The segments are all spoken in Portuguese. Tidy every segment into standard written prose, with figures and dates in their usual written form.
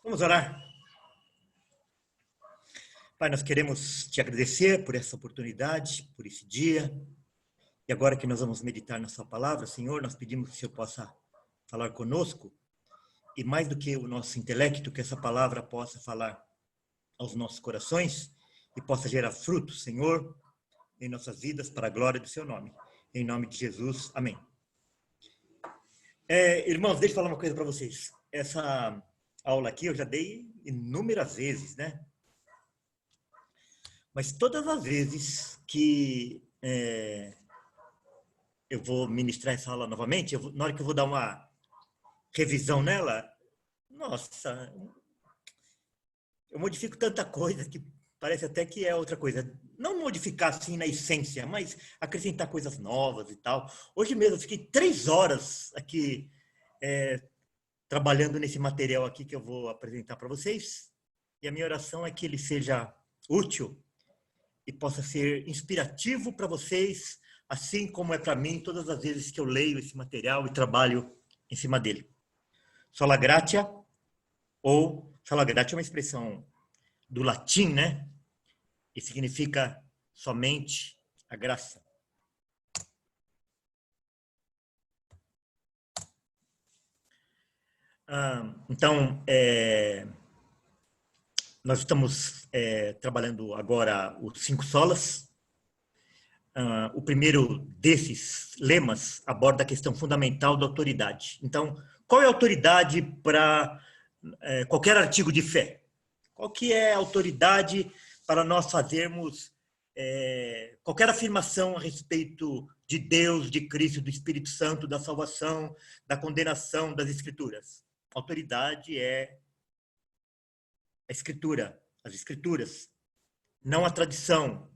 Vamos orar. Pai, nós queremos te agradecer por essa oportunidade, por esse dia. E agora que nós vamos meditar na sua palavra, Senhor, nós pedimos que o Senhor possa falar conosco. E mais do que o nosso intelecto, que essa palavra possa falar aos nossos corações e possa gerar frutos, Senhor, em nossas vidas, para a glória do seu nome. Em nome de Jesus, amém. Irmãos, deixa eu falar uma coisa para vocês. Essa aula aqui eu já dei inúmeras vezes, né? Mas todas as vezes que eu vou ministrar essa aula novamente, na hora que eu vou dar uma revisão nela, nossa, eu modifico tanta coisa que parece até que é outra coisa. Não modificar assim na essência, mas acrescentar coisas novas e tal. Hoje mesmo eu fiquei 3 horas aqui trabalhando nesse material aqui que eu vou apresentar para vocês. E a minha oração é que ele seja útil e possa ser inspirativo para vocês, assim como é para mim todas as vezes que eu leio esse material e trabalho em cima dele. Sola gratia, ou sola gratia é uma expressão do latim, né? E significa somente a graça. Então, nós estamos trabalhando agora os 5 solas. O primeiro desses lemas aborda a questão fundamental da autoridade. Então, qual é a autoridade para qualquer artigo de fé? Qual que é a autoridade para nós fazermos qualquer afirmação a respeito de Deus, de Cristo, do Espírito Santo, da salvação, da condenação, das Escrituras? A autoridade é a Escritura, as Escrituras, não a tradição.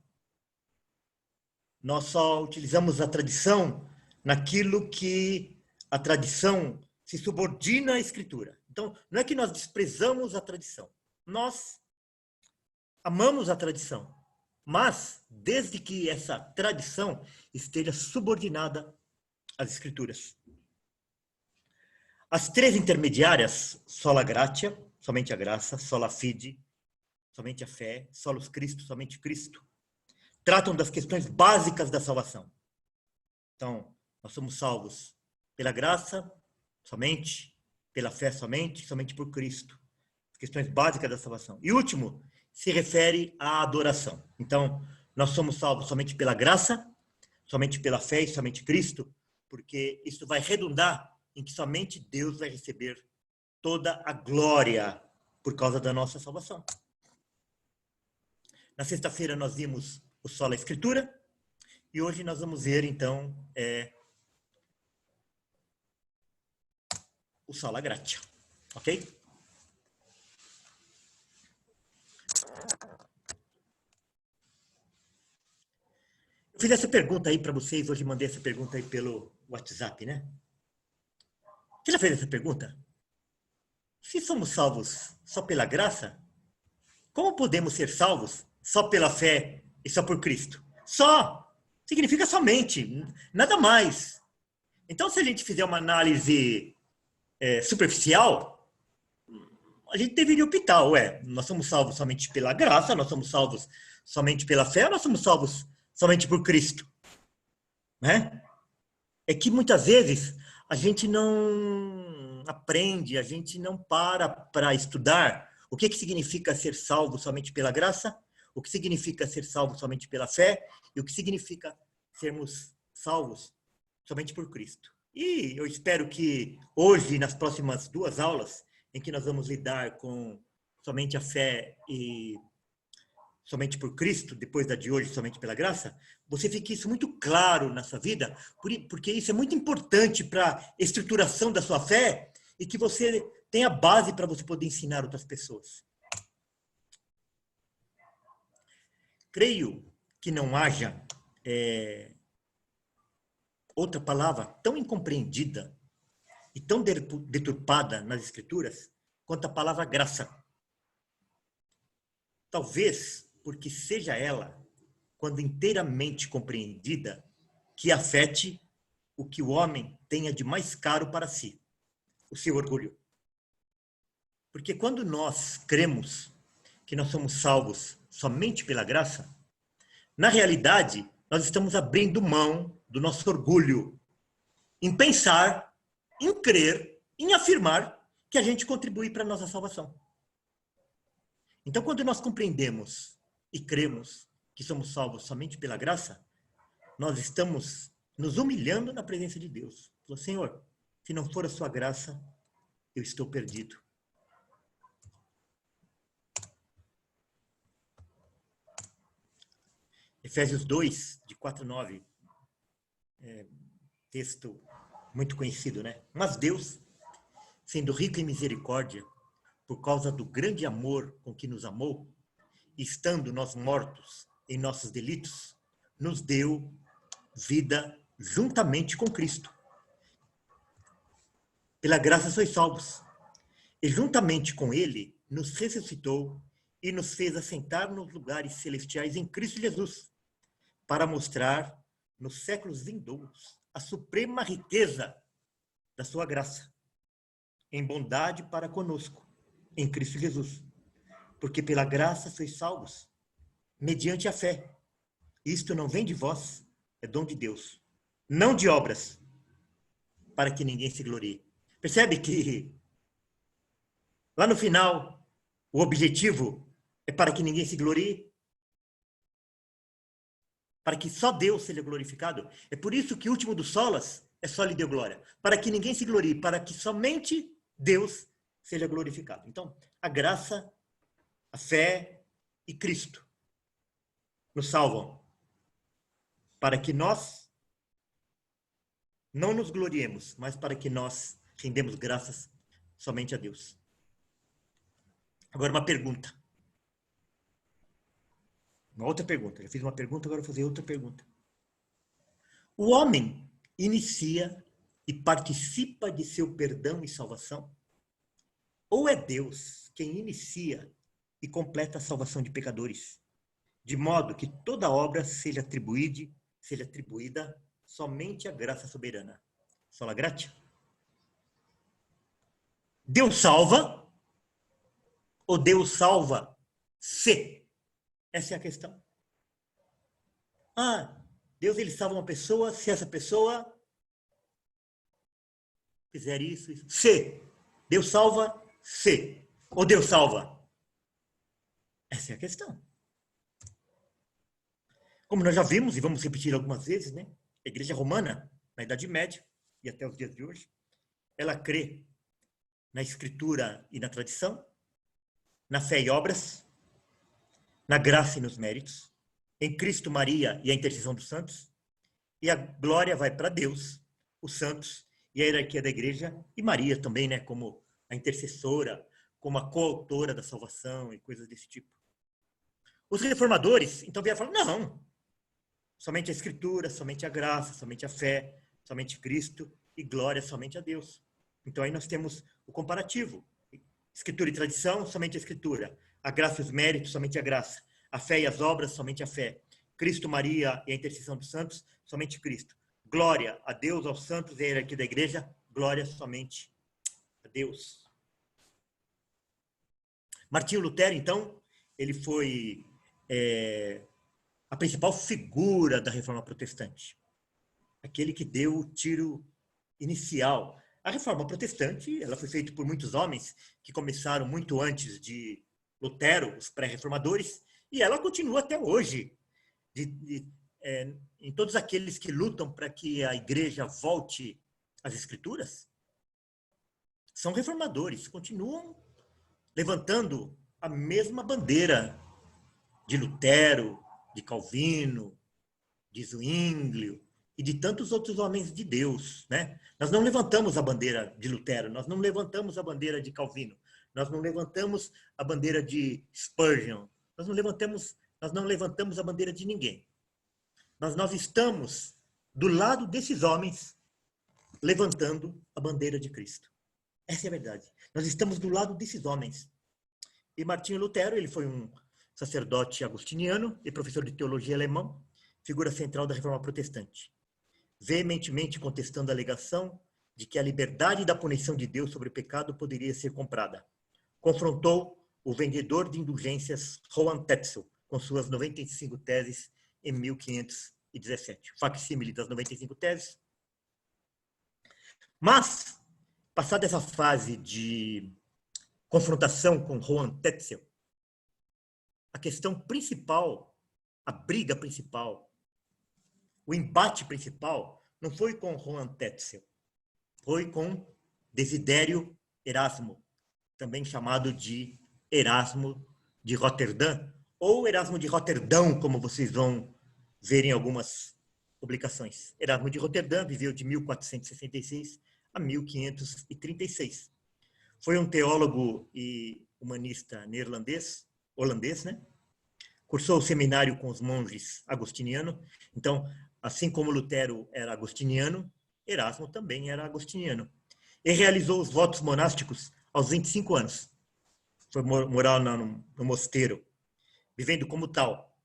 Nós só utilizamos a tradição naquilo que a tradição se subordina à Escritura. Então, não é que nós desprezamos a tradição. Nós amamos a tradição, mas desde que essa tradição esteja subordinada às Escrituras. As 3 intermediárias, sola gratia, somente a graça, sola fide, somente a fé, solus Christo, somente Cristo, tratam das questões básicas da salvação. Então, nós somos salvos pela graça, somente, pela fé, somente por Cristo. As questões básicas da salvação. E último, se refere à adoração. Então, nós somos salvos somente pela graça, somente pela fé e somente Cristo, porque isso vai redundar em que somente Deus vai receber toda a glória por causa da nossa salvação. Na sexta-feira nós vimos o Sola Escritura e hoje nós vamos ver então o Sola Gratia, ok? Eu fiz essa pergunta aí para vocês, hoje mandei essa pergunta aí pelo WhatsApp, né? Você já fez essa pergunta? Se somos salvos só pela graça, como podemos ser salvos só pela fé e só por Cristo? Só significa somente, nada mais. Então, se a gente fizer uma análise superficial, a gente deveria optar, nós somos salvos somente pela graça, nós somos salvos somente pela fé, nós somos salvos somente por Cristo, né? É que muitas vezes a gente não aprende, a gente não para estudar o que significa ser salvo somente pela graça, o que significa ser salvo somente pela fé e o que significa sermos salvos somente por Cristo. E eu espero que hoje, nas próximas 2 aulas, em que nós vamos lidar com somente a fé e somente por Cristo, depois da de hoje, somente pela graça, você fique isso muito claro na sua vida, porque isso é muito importante para a estruturação da sua fé e que você tenha base para você poder ensinar outras pessoas. Creio que não haja outra palavra tão incompreendida e tão deturpada nas Escrituras quanto a palavra graça. Talvez porque seja ela, quando inteiramente compreendida, que afete o que o homem tenha de mais caro para si, o seu orgulho. Porque quando nós cremos que nós somos salvos somente pela graça, na realidade, nós estamos abrindo mão do nosso orgulho em pensar, em crer, em afirmar que a gente contribui para a nossa salvação. Então, quando nós compreendemos e cremos que somos salvos somente pela graça, nós estamos nos humilhando na presença de Deus. Falou, Senhor, se não for a sua graça, eu estou perdido. Efésios 2, de 4 a 9. Texto muito conhecido, né? Mas Deus, sendo rico em misericórdia, por causa do grande amor com que nos amou, estando nós mortos em nossos delitos, nos deu vida juntamente com Cristo. Pela graça sois salvos. E juntamente com Ele nos ressuscitou e nos fez assentar nos lugares celestiais em Cristo Jesus, para mostrar nos séculos vindouros a suprema riqueza da sua graça, em bondade para conosco, em Cristo Jesus. Porque pela graça sois salvos, mediante a fé. Isto não vem de vós, é dom de Deus. Não de obras, para que ninguém se glorie. Percebe que lá no final, o objetivo é para que ninguém se glorie? Para que só Deus seja glorificado? É por isso que o último dos solas é só lhe deu glória. Para que ninguém se glorie, para que somente Deus seja glorificado. Então, a graça, a fé e Cristo nos salvam. Para que nós não nos gloriemos, mas para que nós rendemos graças somente a Deus. Agora uma pergunta. Uma outra pergunta. Já fiz uma pergunta, agora vou fazer outra pergunta. O homem inicia e participa de seu perdão e salvação? Ou é Deus quem inicia e completa a salvação de pecadores, de modo que toda obra seja atribuída somente à graça soberana? Sola gratia. Deus salva ou Deus salva-se? Essa é a questão. Deus ele salva uma pessoa se essa pessoa fizer isso. Se. Deus salva-se. Ou Deus salva? Essa é a questão. Como nós já vimos, e vamos repetir algumas vezes, né? A Igreja Romana, na Idade Média, e até os dias de hoje, ela crê na Escritura e na tradição, na fé e obras, na graça e nos méritos, em Cristo, Maria e a intercessão dos santos, e a glória vai para Deus, os santos e a hierarquia da igreja, e Maria também, né, como a intercessora, como a coautora da salvação e coisas desse tipo. Os reformadores, então, vieram falar, não, somente a Escritura, somente a graça, somente a fé, somente Cristo e glória somente a Deus. Então aí nós temos o comparativo. Escritura e tradição, somente a Escritura. A graça e os méritos, somente a graça. A fé e as obras, somente a fé. Cristo, Maria e a intercessão dos santos, somente Cristo. Glória a Deus, aos santos e a hierarquia da igreja, glória somente a Deus. Martinho Lutero, então, ele foi a principal figura da Reforma Protestante. Aquele que deu o tiro inicial. A Reforma Protestante, ela foi feita por muitos homens que começaram muito antes de Lutero, os pré-reformadores, e ela continua até hoje. Em todos aqueles que lutam para que a igreja volte às Escrituras, são reformadores, continuam levantando a mesma bandeira de Lutero, de Calvino, de Zwinglio e de tantos outros homens de Deus, né? Nós não levantamos a bandeira de Lutero, nós não levantamos a bandeira de Calvino, nós não levantamos a bandeira de Spurgeon, nós não levantamos a bandeira de ninguém. Nós estamos do lado desses homens levantando a bandeira de Cristo. Essa é a verdade. Nós estamos do lado desses homens. E Martinho Lutero, ele foi um sacerdote agostiniano e professor de teologia alemão, figura central da Reforma Protestante, veementemente contestando a alegação de que a liberdade da punição de Deus sobre o pecado poderia ser comprada. confrontou o vendedor de indulgências Rohan Tetzel com suas 95 teses em 1517. Facsímile das 95 teses. Mas, passada essa fase de confrontação com Rohan Tetzel, a questão principal, a briga principal, o embate principal não foi com Rohan Tetzel, foi com Desidério Erasmo, também chamado de Erasmo de Roterdã, ou Erasmo de Roterdão, como vocês vão ver em algumas publicações. Erasmo de Roterdã viveu de 1466 a 1536. Foi um teólogo e humanista holandês, né? Cursou o seminário com os monges agostinianos. Então, assim como Lutero era agostiniano, Erasmo também era agostiniano. E realizou os votos monásticos aos 25 anos. Foi morar no mosteiro, vivendo como tal,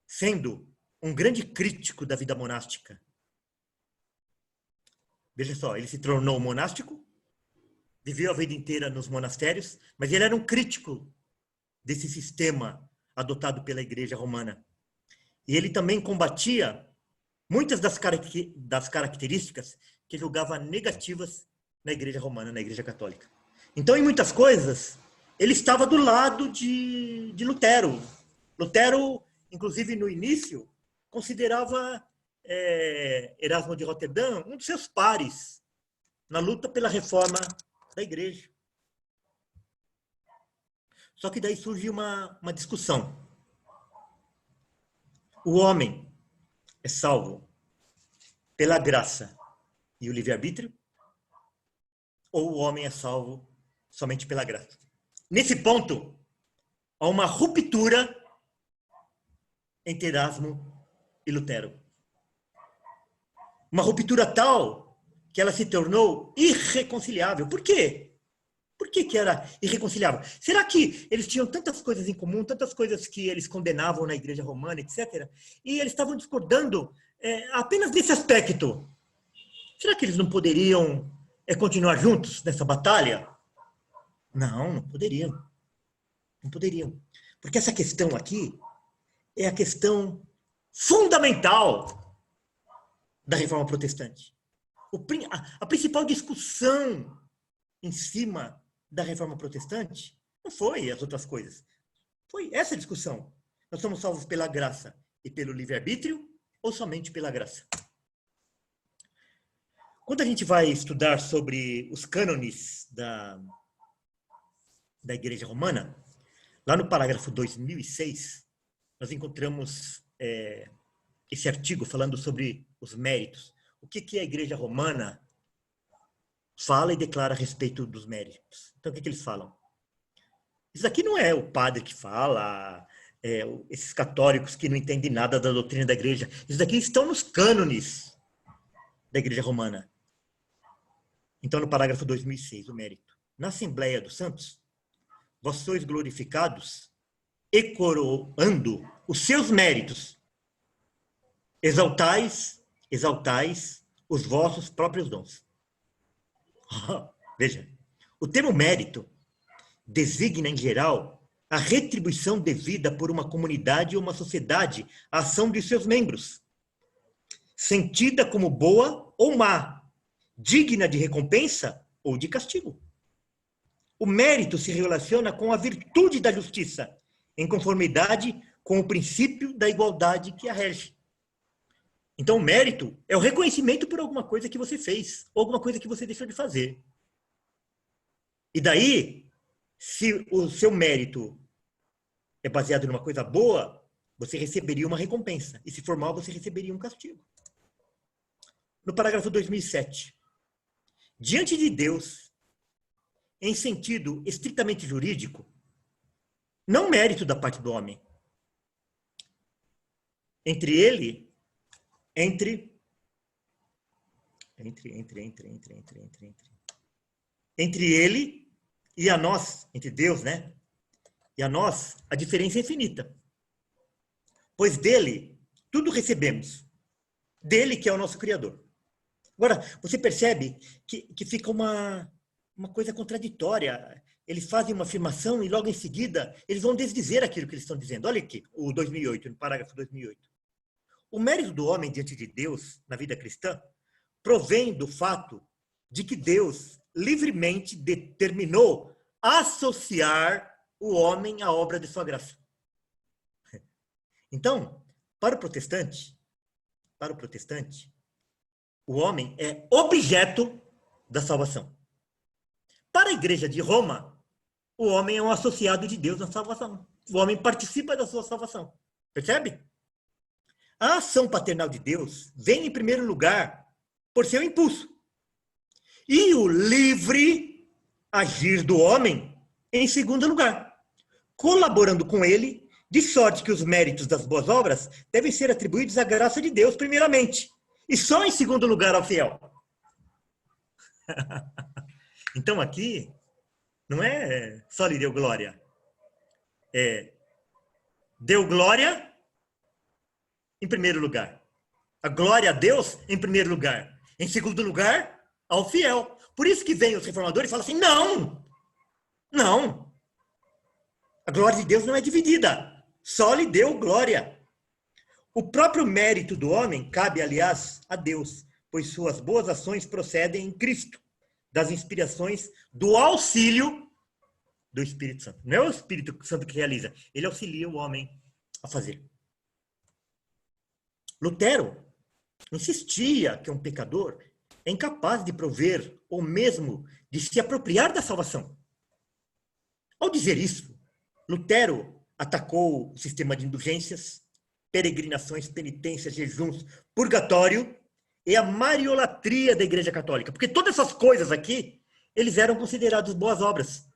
sendo um grande crítico da vida monástica. Veja só, ele se tornou monástico, viveu a vida inteira nos monastérios, mas ele era um crítico desse sistema adotado pela Igreja Romana. E ele também combatia muitas das características que julgava negativas na Igreja Romana, na Igreja Católica. Então, em muitas coisas, ele estava do lado de Lutero. Lutero, inclusive no início, considerava Erasmo de Roterdã um dos seus pares na luta pela reforma da Igreja. Só que daí surge uma discussão. O homem é salvo pela graça e o livre-arbítrio? Ou o homem é salvo somente pela graça? Nesse ponto, há uma ruptura entre Erasmo e Lutero. Uma ruptura tal que ela se tornou irreconciliável. Por quê? Por que era irreconciliável? Será que eles tinham tantas coisas em comum, tantas coisas que eles condenavam na Igreja Romana, etc., e eles estavam discordando apenas desse aspecto? Será que eles não poderiam continuar juntos nessa batalha? Não poderiam. Não poderiam. Porque essa questão aqui é a questão fundamental da Reforma Protestante. A principal discussão em cima da Reforma Protestante não foi as outras coisas. Foi essa discussão. Nós somos salvos pela graça e pelo livre-arbítrio ou somente pela graça? Quando a gente vai estudar sobre os cânones da Igreja Romana, lá no parágrafo 2006, nós encontramos esse artigo falando sobre os méritos. O que a Igreja Romana fala e declara a respeito dos méritos. Então, o que eles falam? Isso aqui não é o padre que fala, esses católicos que não entendem nada da doutrina da igreja. Isso daqui estão nos cânones da Igreja Romana. Então, no parágrafo 2006, o mérito. Na Assembleia dos Santos, vós sois glorificados e coroando os seus méritos. Exaltais os vossos próprios dons. Veja, o termo mérito designa, em geral, a retribuição devida por uma comunidade ou uma sociedade à ação de seus membros, sentida como boa ou má, digna de recompensa ou de castigo. O mérito se relaciona com a virtude da justiça, em conformidade com o princípio da igualdade que a rege. Então, o mérito é o reconhecimento por alguma coisa que você fez, ou alguma coisa que você deixou de fazer. E daí, se o seu mérito é baseado numa coisa boa, você receberia uma recompensa. E se for mal, você receberia um castigo. No parágrafo 2007, diante de Deus, em sentido estritamente jurídico, não mérito da parte do homem. Entre ele e a nós, entre Deus, né? E a nós, a diferença é infinita. Pois dele, tudo recebemos. Dele que é o nosso Criador. Agora, você percebe que fica uma coisa contraditória. eles fazem uma afirmação e logo em seguida eles vão desdizer aquilo que eles estão dizendo. Olha aqui, o 2008, no parágrafo 2008. O mérito do homem diante de Deus, na vida cristã, provém do fato de que Deus livremente determinou associar o homem à obra de sua graça. Então, para o protestante, o homem é objeto da salvação. Para a igreja de Roma, o homem é um associado de Deus na salvação. O homem participa da sua salvação. Percebe? A ação paternal de Deus vem em primeiro lugar por seu impulso. E o livre agir do homem em segundo lugar, colaborando com ele, de sorte que os méritos das boas obras devem ser atribuídos à graça de Deus primeiramente, e só em segundo lugar ao fiel. Então aqui, não é só lhe deu glória. Deu glória em primeiro lugar. A glória a Deus em primeiro lugar. Em segundo lugar, ao fiel. Por isso que vem os reformadores e falam assim, não. A glória de Deus não é dividida. Só lhe deu glória. O próprio mérito do homem cabe, aliás, a Deus, pois suas boas ações procedem em Cristo, das inspirações do auxílio do Espírito Santo. Não é o Espírito Santo que realiza, ele auxilia o homem a fazer. Lutero insistia que um pecador é incapaz de prover ou mesmo de se apropriar da salvação. Ao dizer isso, Lutero atacou o sistema de indulgências, peregrinações, penitências, jejuns, purgatório e a mariolatria da Igreja Católica. Porque todas essas coisas aqui, eles eram considerados boas obras.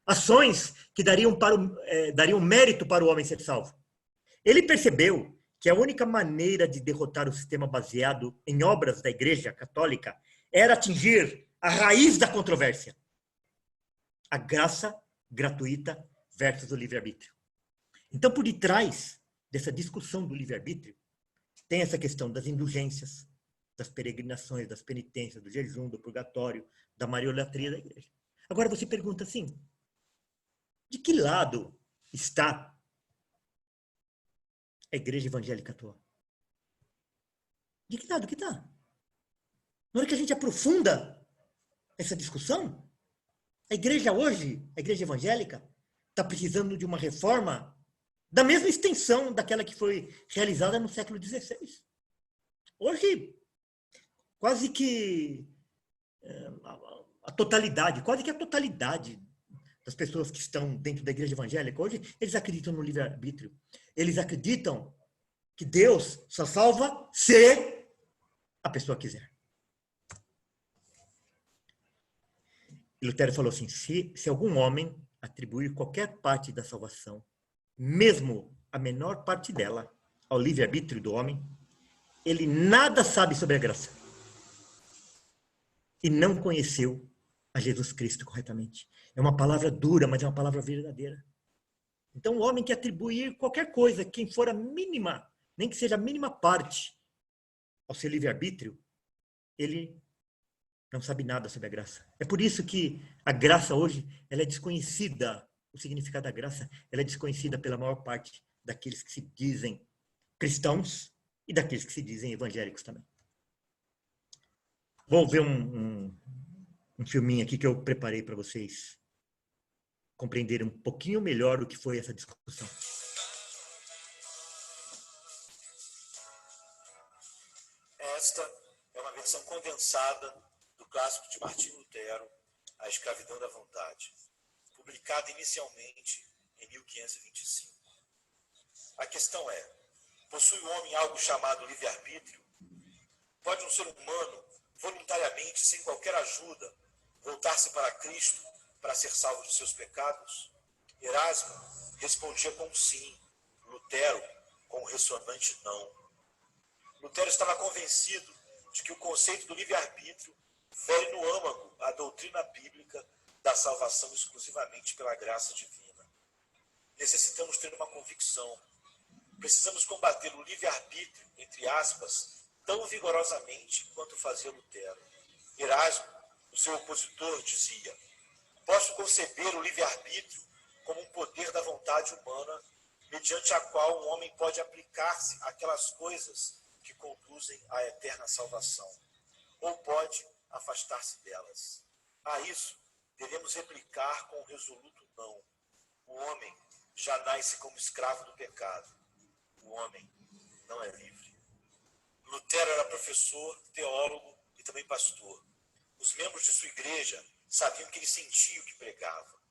Ações que dariam mérito para o homem ser salvo. Ele percebeu que a única maneira de derrotar o sistema baseado em obras da Igreja Católica era atingir a raiz da controvérsia. A graça gratuita versus o livre-arbítrio. Então, por detrás dessa discussão do livre-arbítrio, tem essa questão das indulgências, das peregrinações, das penitências, do jejum, do purgatório, da mariolatria da Igreja. Agora você pergunta assim, de que lado está a Igreja Evangélica atual? De que lado que está? Na hora que a gente aprofunda essa discussão, a igreja hoje, a Igreja Evangélica, está precisando de uma reforma da mesma extensão daquela que foi realizada no século XVI. Hoje, quase que a totalidade das pessoas que estão dentro da Igreja Evangélica, hoje, eles acreditam no livre-arbítrio. Eles acreditam que Deus só salva se a pessoa quiser. E Lutero falou assim, se algum homem atribuir qualquer parte da salvação, mesmo a menor parte dela, ao livre-arbítrio do homem, ele nada sabe sobre a graça. E não conheceu a Jesus Cristo corretamente. É uma palavra dura, mas é uma palavra verdadeira. Então, o homem que atribuir qualquer coisa, quem for a mínima, nem que seja a mínima parte, ao seu livre-arbítrio, ele não sabe nada sobre a graça. É por isso que a graça hoje, ela é desconhecida. O significado da graça, ela é desconhecida pela maior parte daqueles que se dizem cristãos e daqueles que se dizem evangélicos também. Vou ver um filminho aqui que eu preparei para vocês compreenderem um pouquinho melhor o que foi essa discussão. Esta é uma versão condensada do clássico de Martinho Lutero, A Escravidão da Vontade, publicada inicialmente em 1525. A questão é, possui o homem algo chamado livre-arbítrio? Pode um ser humano, voluntariamente, sem qualquer ajuda, voltar-se para Cristo para ser salvo de seus pecados? Erasmo respondia com sim, Lutero com um ressonante não. Lutero estava convencido de que o conceito do livre-arbítrio fere no âmago a doutrina bíblica da salvação exclusivamente pela graça divina. Necessitamos ter uma convicção. Precisamos combater o livre-arbítrio, entre aspas, tão vigorosamente quanto fazia Lutero. Erasmo, o seu opositor, dizia: posso conceber o livre-arbítrio como um poder da vontade humana, mediante a qual um homem pode aplicar-se àquelas coisas que conduzem à eterna salvação, ou pode afastar-se delas. A isso devemos replicar com um resoluto não. O homem já nasce como escravo do pecado. O homem não é livre. Lutero era professor, teólogo e também pastor. Os membros de sua igreja sabiam que ele sentia o que pregava.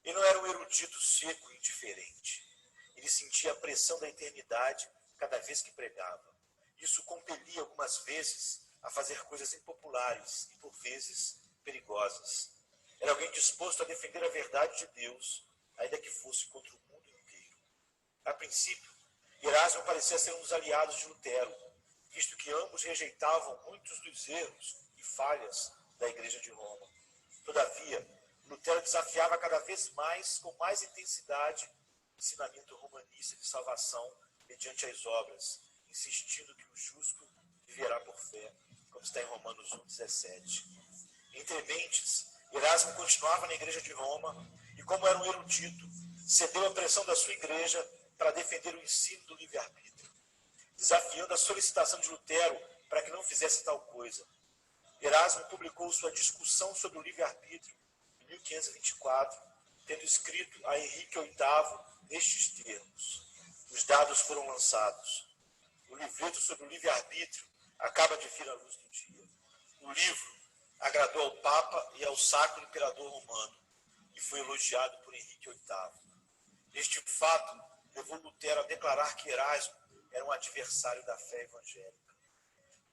Ele não era um erudito seco e indiferente. Ele sentia a pressão da eternidade cada vez que pregava. Isso compelia algumas vezes a fazer coisas impopulares e, por vezes, perigosas. Era alguém disposto a defender a verdade de Deus, ainda que fosse contra o mundo inteiro. A princípio, Erasmo parecia ser um dos aliados de Lutero, visto que ambos rejeitavam muitos dos erros e falhas da Igreja de Roma. Todavia, Lutero desafiava cada vez mais, com mais intensidade, o ensinamento romanista de salvação mediante as obras, insistindo que o justo viverá por fé, como está em Romanos 1,17. Entre mentes, Erasmo continuava na Igreja de Roma e, como era um erudito, cedeu à pressão da sua igreja para defender o ensino do livre-arbítrio, desafiando a solicitação de Lutero para que não fizesse tal coisa. Erasmo publicou sua discussão sobre o livre-arbítrio em 1524, tendo escrito a Henrique VIII nestes termos. Os dados foram lançados. O livreto sobre o livre-arbítrio acaba de vir à luz do dia. O livro agradou ao Papa e ao Sacro Imperador Romano e foi elogiado por Henrique VIII. Este fato levou Lutero a declarar que Erasmo era um adversário da fé evangélica.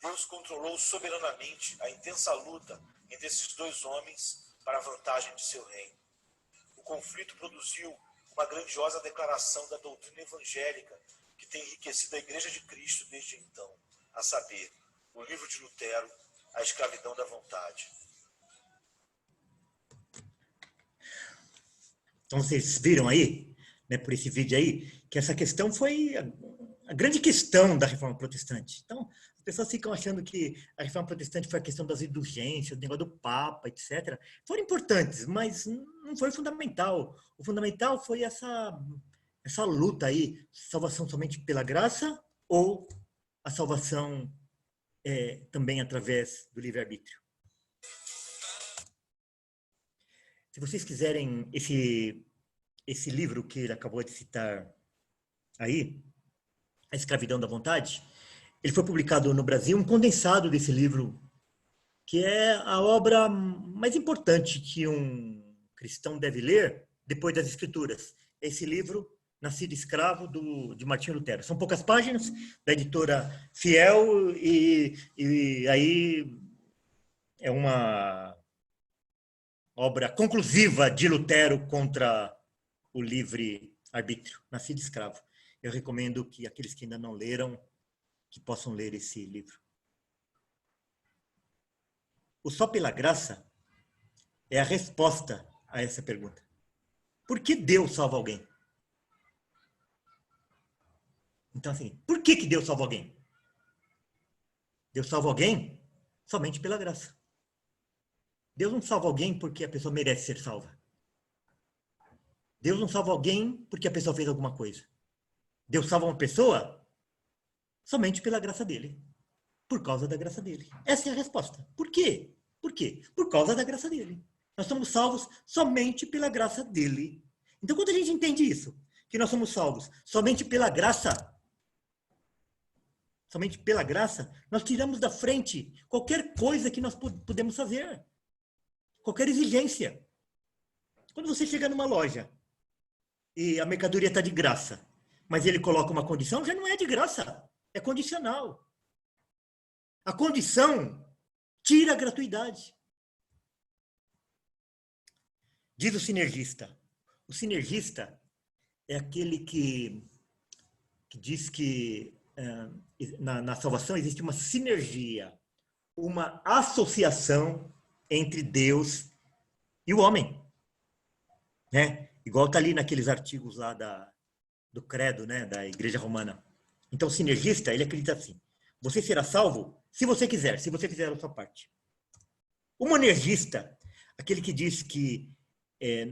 Deus controlou soberanamente a intensa luta entre esses dois homens para a vantagem de seu reino. O conflito produziu uma grandiosa declaração da doutrina evangélica que tem enriquecido a Igreja de Cristo desde então, a saber, o livro de Lutero, A Escravidão da Vontade. Então vocês viram aí, né, por esse vídeo aí, que essa questão foi a grande questão da Reforma Protestante. Então, as pessoas ficam achando que a Reforma Protestante foi a questão das indulgências, do negócio do Papa, etc. Foram importantes, mas não foi fundamental. O fundamental foi essa luta aí, salvação somente pela graça ou a salvação também através do livre-arbítrio. Se vocês quiserem esse livro que ele acabou de citar aí, A Escravidão da Vontade, ele foi publicado no Brasil, um condensado desse livro, que é a obra mais importante que um cristão deve ler depois das Escrituras. Esse livro, Nascido Escravo, de Martinho Lutero. São poucas páginas, da editora Fiel, e aí é uma obra conclusiva de Lutero contra o livre-arbítrio, Nascido Escravo. Eu recomendo que aqueles que ainda não leram, que possam ler esse livro. O só pela graça é a resposta a essa pergunta. Por que Deus salva alguém? Então, assim, por que Deus salva alguém? Deus salva alguém somente pela graça. Deus não salva alguém porque a pessoa merece ser salva. Deus não salva alguém porque a pessoa fez alguma coisa. Deus salva uma pessoa somente pela graça dele. Por causa da graça dele. Essa é a resposta. Por quê? Por quê? Por causa da graça dele. Nós somos salvos somente pela graça dele. Então, quando a gente entende isso, que nós somos salvos somente pela graça, nós tiramos da frente qualquer coisa que nós podemos fazer. Qualquer exigência. Quando você chega numa loja e a mercadoria está de graça, mas ele coloca uma condição, já não é de graça, é condicional. A condição tira a gratuidade. Diz o sinergista. O sinergista é aquele que diz que na salvação existe uma sinergia, uma associação entre Deus e o homem. Né? Igual está ali naqueles artigos lá do credo, né, da Igreja Romana. Então, o sinergista, ele acredita assim: você será salvo se você fizer a sua parte. O monergista, aquele que diz que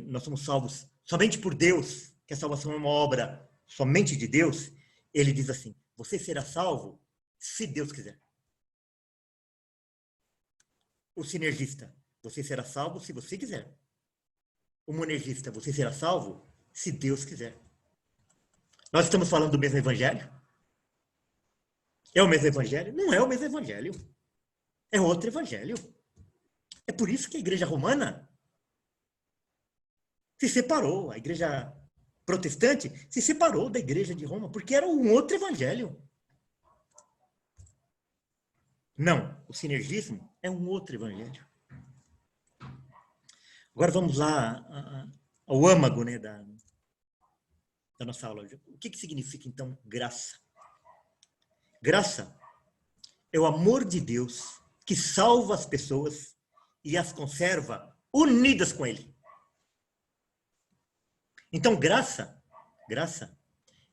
nós somos salvos somente por Deus, que a salvação é uma obra somente de Deus, ele diz assim, você será salvo se Deus quiser. O sinergista, você será salvo se você quiser. O monergista, você será salvo se Deus quiser. Nós estamos falando do mesmo evangelho? É o mesmo evangelho? Não é o mesmo evangelho. É outro evangelho. É por isso que a igreja romana se separou. A igreja protestante se separou da igreja de Roma, porque era um outro evangelho. Não, o sinergismo é um outro evangelho. Agora vamos lá ao âmago, né, da nossa aula. O que significa, então, graça? Graça é o amor de Deus que salva as pessoas e as conserva unidas com Ele. Então, graça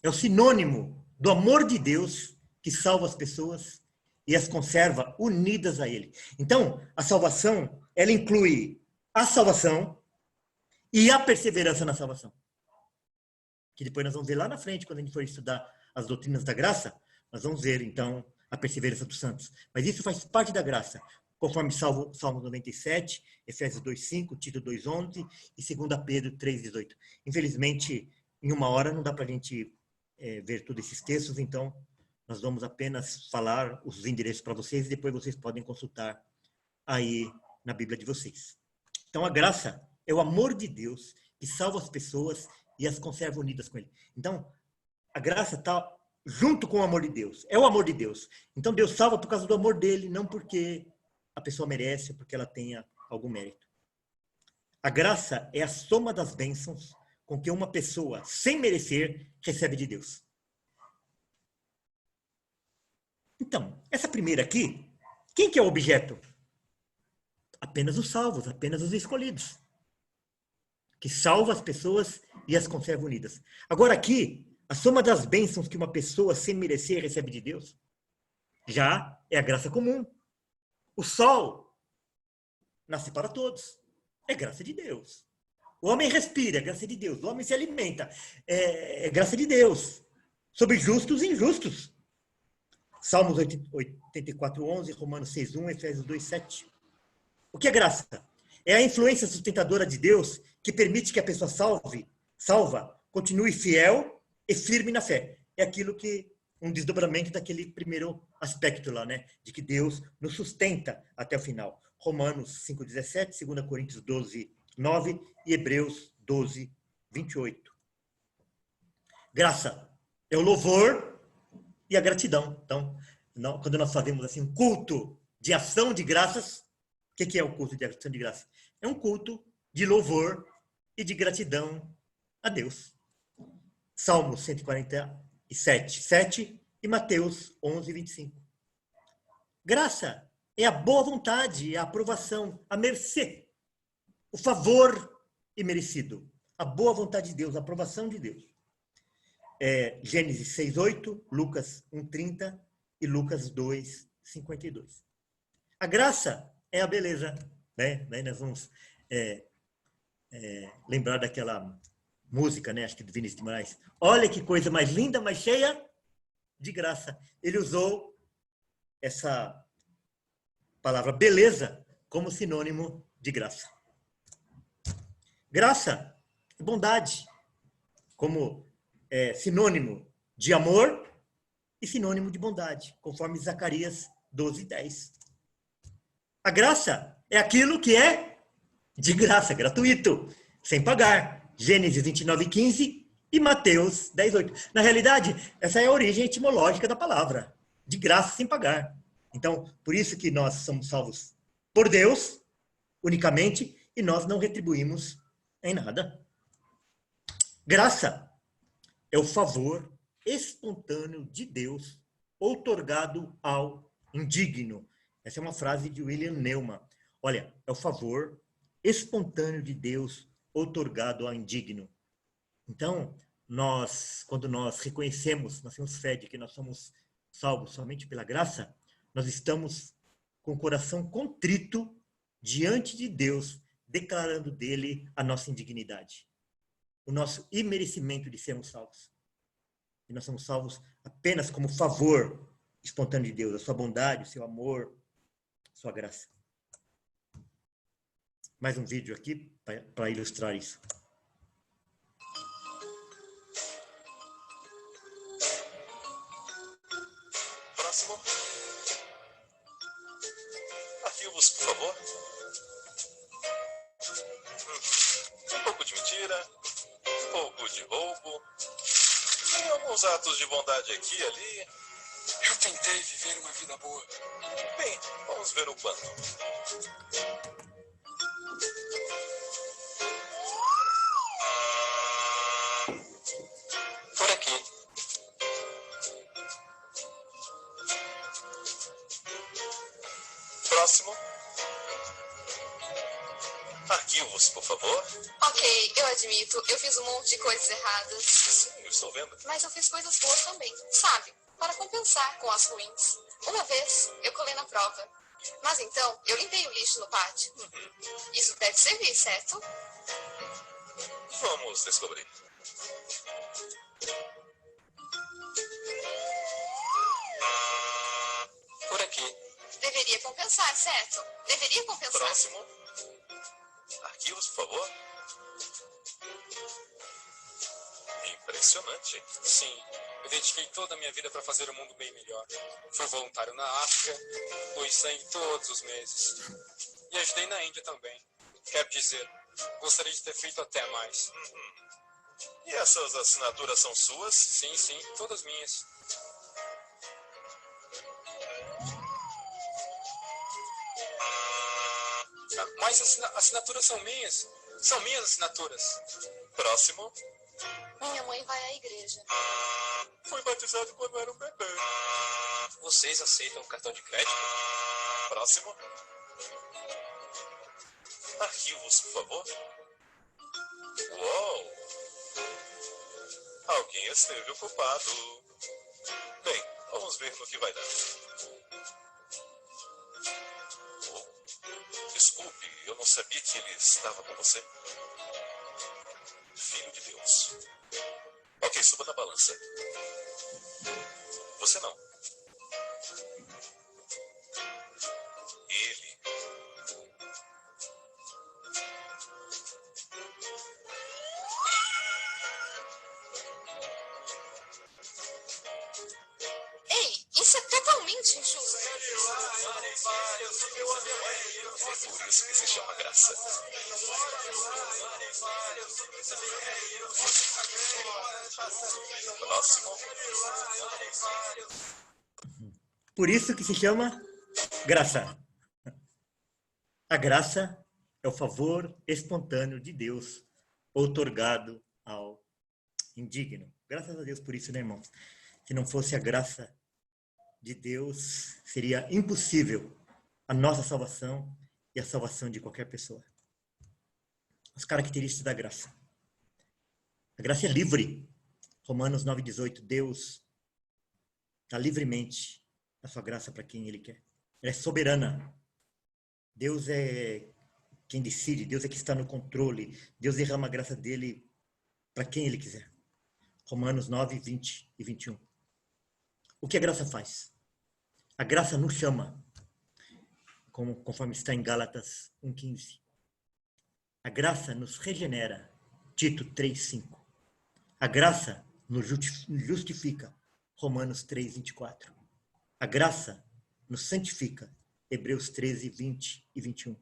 é o sinônimo do amor de Deus que salva as pessoas e as conserva unidas a Ele. Então, a salvação, ela inclui a salvação e a perseverança na salvação. Que depois nós vamos ver lá na frente, quando a gente for estudar as doutrinas da graça, nós vamos ver, então, a perseverança dos santos. Mas isso faz parte da graça, conforme Salmo 97, Efésios 2:5, Tito 2:11 e 2 Pedro 3:18. Infelizmente, em uma hora não dá para a gente ver todos esses textos, então nós vamos apenas falar os endereços para vocês e depois vocês podem consultar aí na Bíblia de vocês. Então, a graça é o amor de Deus que salva as pessoas e as conserva unidas com Ele. Então, a graça está junto com o amor de Deus. É o amor de Deus. Então, Deus salva por causa do amor dele, não porque a pessoa merece, porque ela tenha algum mérito. A graça é a soma das bênçãos com que uma pessoa, sem merecer, recebe de Deus. Então, essa primeira aqui, quem que é o objeto? Apenas os salvos, apenas os escolhidos. Que salva as pessoas e as conserva unidas. Agora aqui, a soma das bênçãos que uma pessoa sem merecer recebe de Deus, já é a graça comum. O sol nasce para todos. É graça de Deus. O homem respira, é graça de Deus. O homem se alimenta, é graça de Deus. Sobre justos e injustos. Salmos 84:11, Romanos 6:1, Efésios 2:7. O que é graça? É a influência sustentadora de Deus que permite que a pessoa salva, continue fiel e firme na fé. É aquilo que, um desdobramento daquele primeiro aspecto lá, né? De que Deus nos sustenta até o final. Romanos 5:17, 2 Coríntios 12:9 e Hebreus 12:28. Graça é o louvor e a gratidão. Então, quando nós fazemos assim um culto de ação de graças, o que é o culto de ação de graças? É um culto de louvor e de gratidão a Deus. Salmo 147:7 e Mateus 11:25. Graça é a boa vontade, a aprovação, a mercê, o favor imerecido, a boa vontade de Deus, a aprovação de Deus. Gênesis 6:8, Lucas 1:30 e Lucas 2:52. A graça é a beleza, né? Nós vamos lembrar daquela música, né? Acho que do Vinícius de Moraes. Olha que coisa mais linda, mais cheia de graça. Ele usou essa palavra beleza como sinônimo de graça. Graça é bondade, como sinônimo de amor e sinônimo de bondade, conforme Zacarias 12:10. A graça é aquilo que é de graça, gratuito, sem pagar. Gênesis 29:15 e Mateus 10:8. Na realidade, essa é a origem etimológica da palavra, de graça sem pagar. Então, por isso que nós somos salvos por Deus, unicamente, e nós não retribuímos em nada. Graça é o favor espontâneo de Deus outorgado ao indigno. Essa é uma frase de William Neumann. Olha, é o favor espontâneo de Deus outorgado ao indigno. Então, quando nós reconhecemos, nós temos fé de que nós somos salvos somente pela graça, nós estamos com o coração contrito diante de Deus, declarando dele a nossa indignidade, o nosso imerecimento de sermos salvos. E nós somos salvos apenas como favor espontâneo de Deus, a sua bondade, o seu amor, a sua graça. Mais um vídeo aqui para ilustrar isso. Próximo. Arquivos, por favor. Um pouco de mentira, um pouco de roubo, e alguns atos de bondade aqui e ali. Eu tentei viver uma vida boa. Bem, vamos ver o quanto. Por aqui. Próximo. Arquivos, por favor. Ok, eu admito, eu fiz um monte de coisas erradas. Sim, eu estou vendo. Mas eu fiz coisas boas também, sabe? Para compensar com as ruins. Uma vez, eu colei na prova. Mas então, eu limpei o lixo no pátio. Isso deve servir, certo? Vamos descobrir. Por aqui. Deveria compensar, certo? Deveria compensar. Próximo. Arquivos, por favor. Impressionante. Sim, eu dediquei toda a minha vida para fazer o mundo bem melhor. Fui voluntário na África, doei sangue todos os meses. E ajudei na Índia também. Quero dizer, gostaria de ter feito até mais. E essas assinaturas são suas? Sim, sim, todas minhas. Mas as assinaturas são minhas. São minhas assinaturas. Próximo. Minha mãe vai à igreja. Fui batizado quando era um bebê. Vocês aceitam cartão de crédito? Próximo. Arquivos, por favor. Uou! Alguém esteve ocupado. Bem, vamos ver no que vai dar. Desculpe, eu não sabia que ele estava com você. Filho de Deus. Ok, suba na balança. Você não. Ele. Ei, isso é totalmente injusto. É por isso que se chama graça. Próximo. Por isso que se chama graça. A graça é o favor espontâneo de Deus outorgado ao indigno. Graças a Deus por isso, né, irmãos? Se não fosse a graça de Deus, seria impossível a nossa salvação e a salvação de qualquer pessoa. As características da graça. A graça é livre. Romanos 9,18. Deus dá livremente a sua graça para quem Ele quer. Ela é soberana. Deus é quem decide. Deus é que está no controle. Deus derrama a graça dEle para quem Ele quiser. Romanos 9, 20 e 21. O que a graça faz? A graça nos chama, conforme está em Gálatas 1,15. A graça nos regenera, Tito 3,5. A graça nos justifica, Romanos 3,24. A graça nos santifica, Hebreus 13, 20 e 21.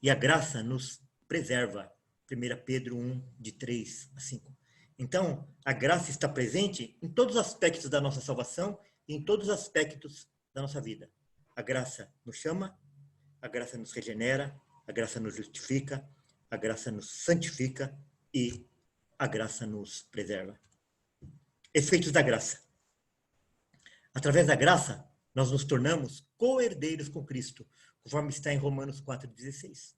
E a graça nos preserva, 1 Pedro 1, de 3 a 5. Então, a graça está presente em todos os aspectos da nossa salvação e em todos os aspectos da nossa vida. A graça nos chama, a graça nos regenera, a graça nos justifica, a graça nos santifica e a graça nos preserva. Efeitos da graça. Através da graça, nós nos tornamos co-herdeiros com Cristo, conforme está em Romanos 4,16.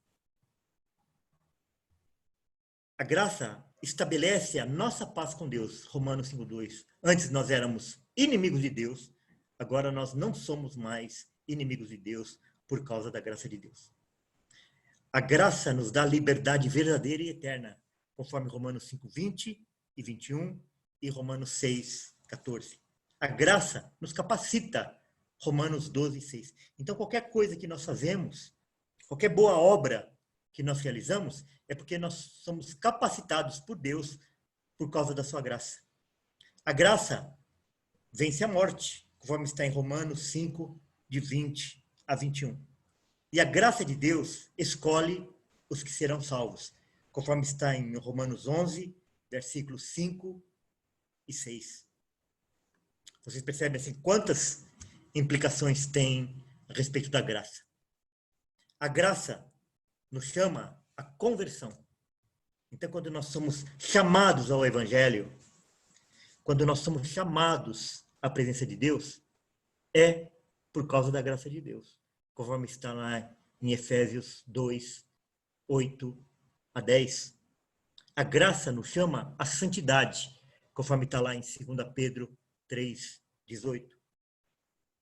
A graça estabelece a nossa paz com Deus, Romanos 5,2. Antes nós éramos inimigos de Deus, agora nós não somos mais inimigos de Deus por causa da graça de Deus. A graça nos dá liberdade verdadeira e eterna, conforme Romanos 5:20 e 21 e Romanos 6:14. A graça nos capacita, Romanos 12:6. Então, qualquer coisa que nós fazemos, qualquer boa obra que nós realizamos, é porque nós somos capacitados por Deus por causa da sua graça. A graça vence a morte, conforme está em Romanos 5, de 20 a 21. E a graça de Deus escolhe os que serão salvos, conforme está em Romanos 11, versículos 5 e 6. Vocês percebem assim, quantas implicações tem a respeito da graça? A graça nos chama à conversão. Então, quando nós somos chamados ao Evangelho, quando nós somos chamados à presença de Deus, é por causa da graça de Deus, conforme está lá em Efésios 2, 8 a 10. A graça nos chama à santidade, conforme está lá em 2 Pedro 3, 18.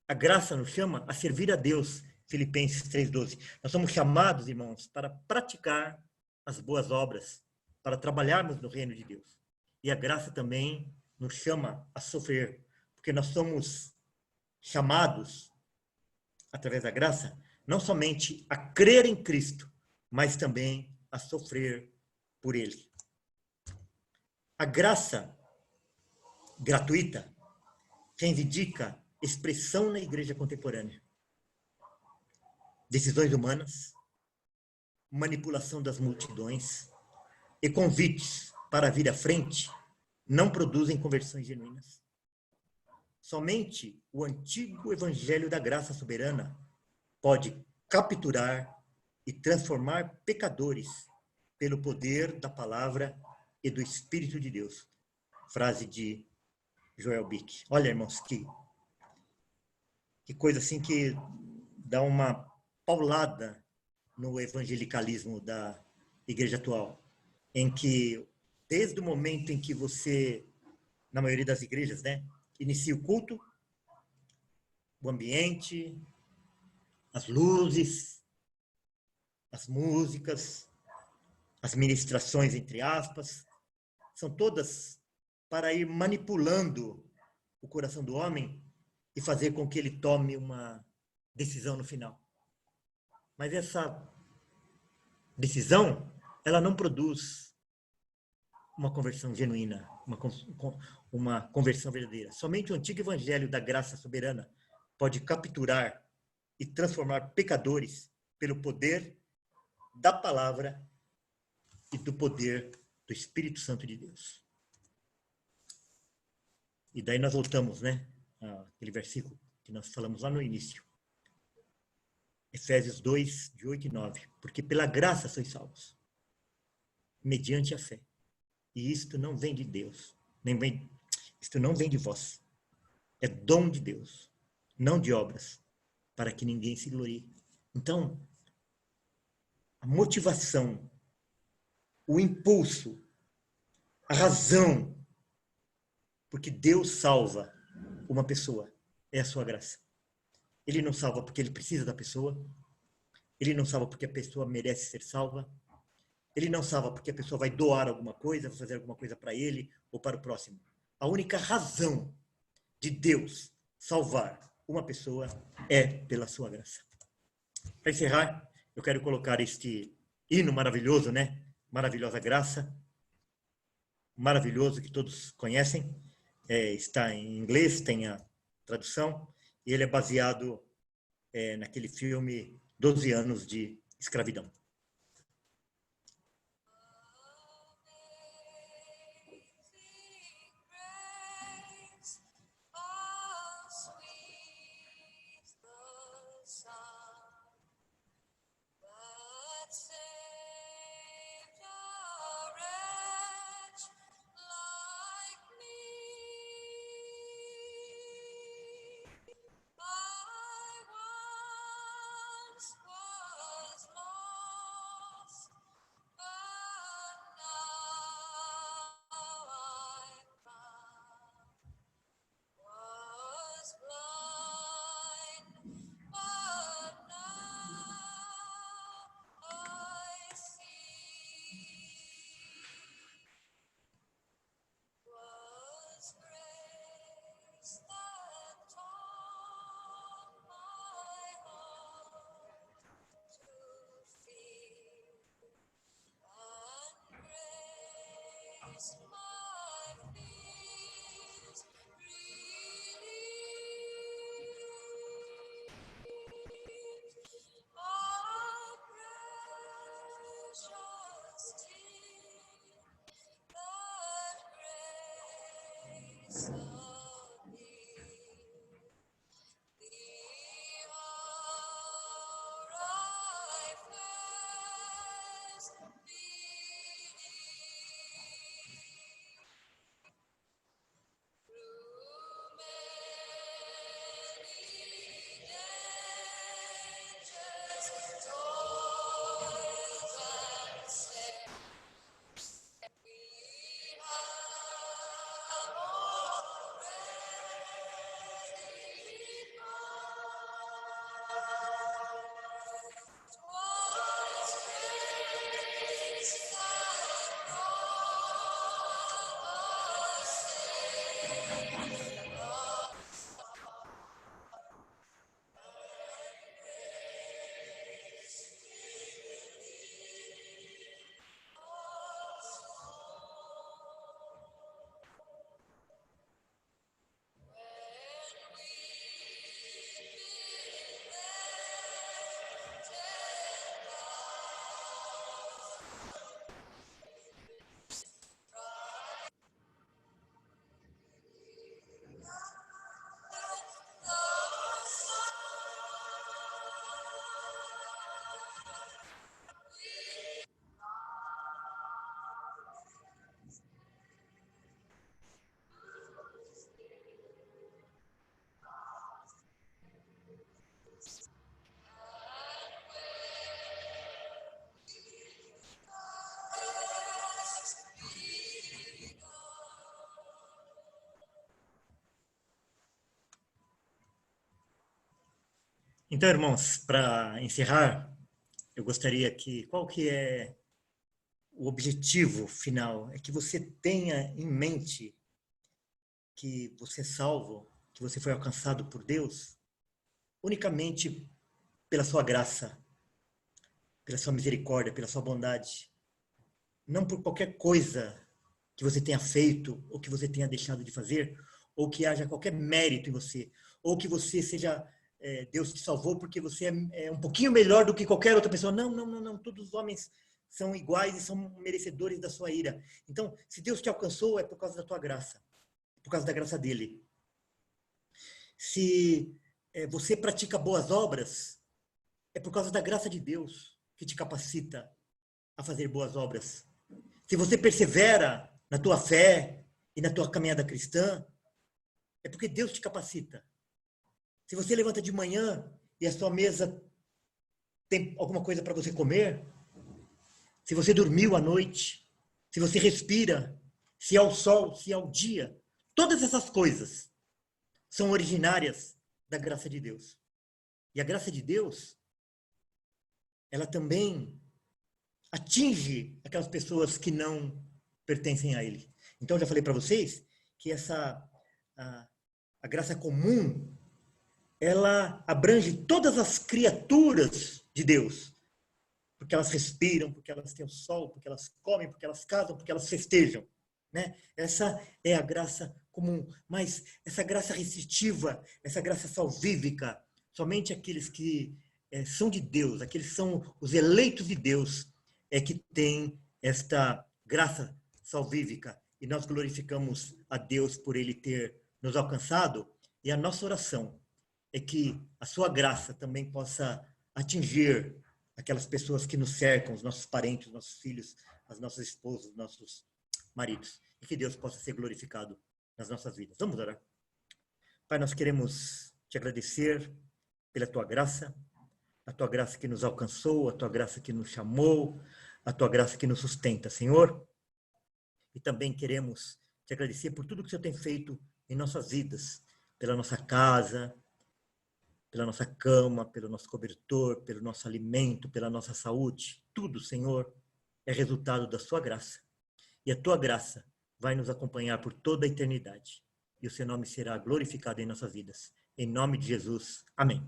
A graça nos chama a servir a Deus, Filipenses 3:12. Nós somos chamados, irmãos, para praticar as boas obras, para trabalharmos no reino de Deus. E a graça também nos chama a sofrer, porque nós somos chamados, através da graça, não somente a crer em Cristo, mas também a sofrer por Ele. A graça gratuita reivindica expressão na igreja contemporânea. Decisões humanas, manipulação das multidões e convites para vir à frente não produzem conversões genuínas. Somente o antigo evangelho da graça soberana pode capturar e transformar pecadores pelo poder da palavra e do Espírito de Deus. Frase de Joel Bick. Olha, irmãos, que coisa assim que dá uma paulada no evangelicalismo da igreja atual, em que, desde o momento em que você, na maioria das igrejas, né, inicia o culto, o ambiente, as luzes, as músicas, as ministrações, entre aspas, são todas para ir manipulando o coração do homem e fazer com que ele tome uma decisão no final. Mas essa decisão, ela não produz uma conversão genuína, uma conversão verdadeira. Somente o antigo evangelho da graça soberana pode capturar e transformar pecadores pelo poder da palavra e do poder do Espírito Santo de Deus. E daí nós voltamos, né, aquele versículo que nós falamos lá no início. Efésios 2, de 8 e 9. Porque pela graça sois salvos, mediante a fé. E isto não vem de Deus, isto não vem de vós. É dom de Deus, não de obras, para que ninguém se glorie. Então, a motivação, o impulso, a razão, porque Deus salva uma pessoa, é a sua graça. Ele não salva porque ele precisa da pessoa. Ele não salva porque a pessoa merece ser salva. Ele não salva porque a pessoa vai doar alguma coisa, fazer alguma coisa para ele ou para o próximo. A única razão de Deus salvar uma pessoa é pela sua graça. Para encerrar, eu quero colocar este hino maravilhoso, né? Maravilhosa graça. Maravilhoso, que todos conhecem. Está em inglês, tem a tradução. E ele é baseado naquele filme 12 anos de escravidão. Então, irmãos, para encerrar, eu gostaria qual que é o objetivo final? É que você tenha em mente que você é salvo, que você foi alcançado por Deus, unicamente pela sua graça, pela sua misericórdia, pela sua bondade. Não por qualquer coisa que você tenha feito, ou que você tenha deixado de fazer, ou que haja qualquer mérito em você, ou que você seja, Deus te salvou porque você é um pouquinho melhor do que qualquer outra pessoa. Não, não, não, não. Todos os homens são iguais e são merecedores da sua ira. Então, se Deus te alcançou, é por causa da tua graça, por causa da graça dele. Se você pratica boas obras, é por causa da graça de Deus que te capacita a fazer boas obras. Se você persevera na tua fé e na tua caminhada cristã, é porque Deus te capacita. Se você levanta de manhã e a sua mesa tem alguma coisa para você comer, se você dormiu à noite, se você respira, se é o sol, se é o dia, todas essas coisas são originárias da graça de Deus. E a graça de Deus, ela também atinge aquelas pessoas que não pertencem a Ele. Então, eu já falei para vocês que a graça comum, ela abrange todas as criaturas de Deus. Porque elas respiram, porque elas têm o sol, porque elas comem, porque elas casam, porque elas festejam. Né? Essa é a graça comum. Mas essa graça restritiva, essa graça salvífica, somente aqueles que são de Deus, aqueles que são os eleitos de Deus, é que têm esta graça salvífica. E nós glorificamos a Deus por Ele ter nos alcançado. E a nossa oração é que a sua graça também possa atingir aquelas pessoas que nos cercam, os nossos parentes, os nossos filhos, as nossas esposas, os nossos maridos. E que Deus possa ser glorificado nas nossas vidas. Vamos orar. Pai, nós queremos te agradecer pela tua graça, a tua graça que nos alcançou, a tua graça que nos chamou, a tua graça que nos sustenta, Senhor. E também queremos te agradecer por tudo que o Senhor tem feito em nossas vidas, pela nossa casa, pela nossa cama, pelo nosso cobertor, pelo nosso alimento, pela nossa saúde. Tudo, Senhor, é resultado da sua graça. E a tua graça vai nos acompanhar por toda a eternidade. E o seu nome será glorificado em nossas vidas. Em nome de Jesus. Amém.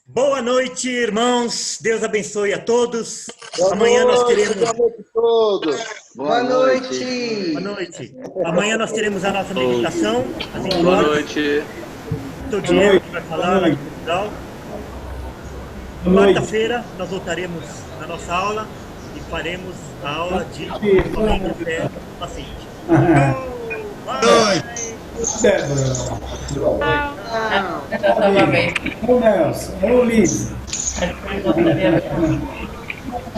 Boa noite, irmãos. Deus abençoe a todos. Boa Amanhã nós noite, teremos. boa noite a todos. Boa noite. Boa noite. Amanhã nós teremos a nossa meditação. Às 20 Boa horas. noite. O Diego que vai falar lá de Portugal. Quarta-feira nós voltaremos na nossa aula e faremos a aula de Homem da Fé Paciente. Boa noite. Ô Nelson, ô Liz.